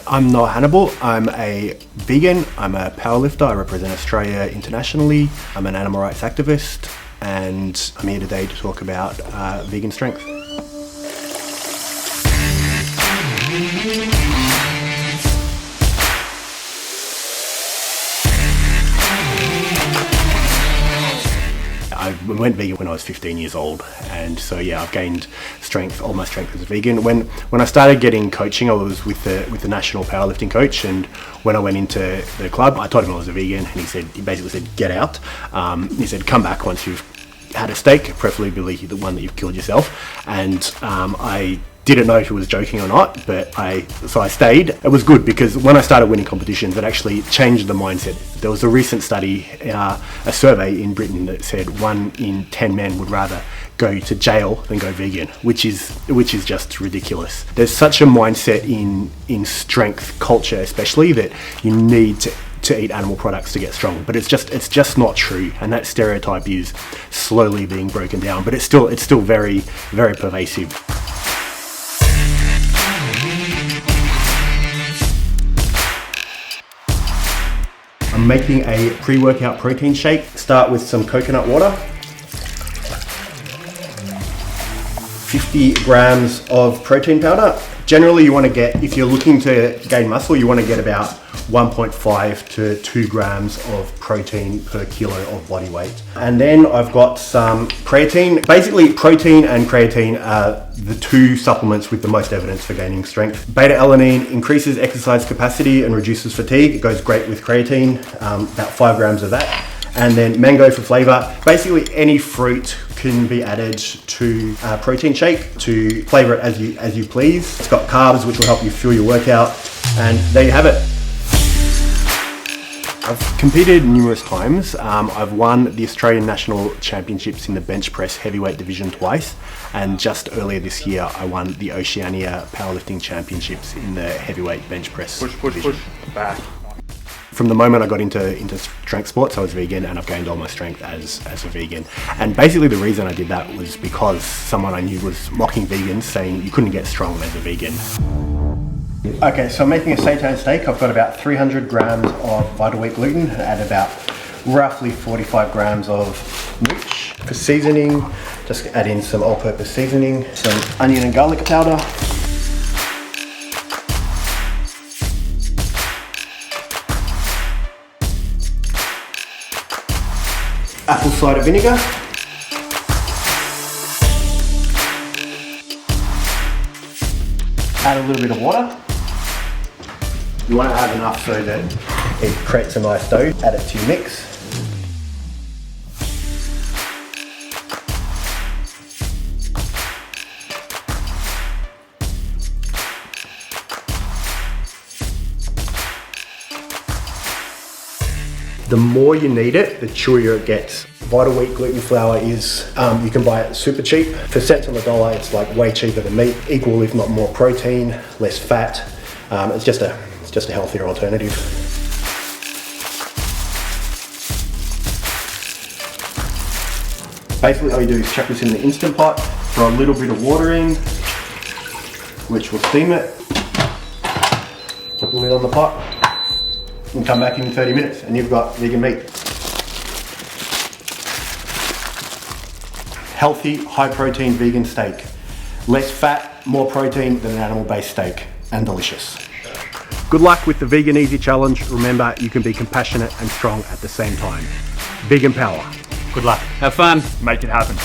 I'm not Hannibal. I'm a vegan. I'm a powerlifter. I represent Australia internationally. I'm an animal rights activist, and I'm here today to talk about vegan strength. I went vegan when I was 15 years old, and so yeah, I've gained strength, all my strength as a vegan. When I started getting coaching, I was with the national powerlifting coach, and when I went into the club, I told him I was a vegan, and he basically said, get out. He said, come back once you've had a steak, preferably the one that you've killed yourself. And I didn't know if he was joking or not, but I stayed. It was good because when I started winning competitions, it actually changed the mindset. There was a recent study, a survey in Britain that said 1 in 10 men would rather go to jail than go vegan, which is just ridiculous. There's such a mindset in strength culture, especially, that you need to eat animal products to get strong, but it's just not true, and that stereotype is slowly being broken down, but it's still very, very pervasive. I'm making a pre-workout protein shake. Start with some coconut water, 50 grams of protein powder. Generally you want to get, if you're looking to gain muscle, you want to get about 1.5 to 2 grams of protein per kilo of body weight. And then I've got some creatine. Basically, protein and creatine are the two supplements with the most evidence for gaining strength. Beta-alanine increases exercise capacity and reduces fatigue. It goes great with creatine, about 5 grams of that. And then mango for flavor. Basically, any fruit can be added to a protein shake to flavor it as you please. It's got carbs, which will help you fuel your workout. And there you have it. I've competed numerous times. I've won the Australian National Championships in the bench press heavyweight division twice, and just earlier this year I won the Oceania Powerlifting Championships in the heavyweight bench press division. Back. From the moment I got into strength sports, I was vegan, and I've gained all my strength as a vegan. And basically the reason I did that was because someone I knew was mocking vegans, saying you couldn't get strong as a vegan. Okay, so I'm making a Seitan Steak. I've got about 300 grams of vital wheat gluten and about roughly 45 grams of nooch. For seasoning, just add in some all-purpose seasoning, some onion and garlic powder, apple cider vinegar, add a little bit of water. You want to have enough so that it creates a nice dough. Add it to your mix. The more you knead it, the chewier it gets. Vital wheat gluten flour is, you can buy it super cheap. For cents on the dollar, it's like way cheaper than meat. Equal, if not more protein, less fat. It's just a healthier alternative. Basically all you do is chuck this in the Instant Pot, throw a little bit of water in, which will steam it. Put the lid on the pot, and come back in 30 minutes and you've got vegan meat. Healthy, high protein vegan steak. Less fat, more protein than an animal-based steak, and delicious. Good luck with the VeganEasy challenge. Remember, you can be compassionate and strong at the same time. Vegan power. Good luck. Have fun. Make it happen.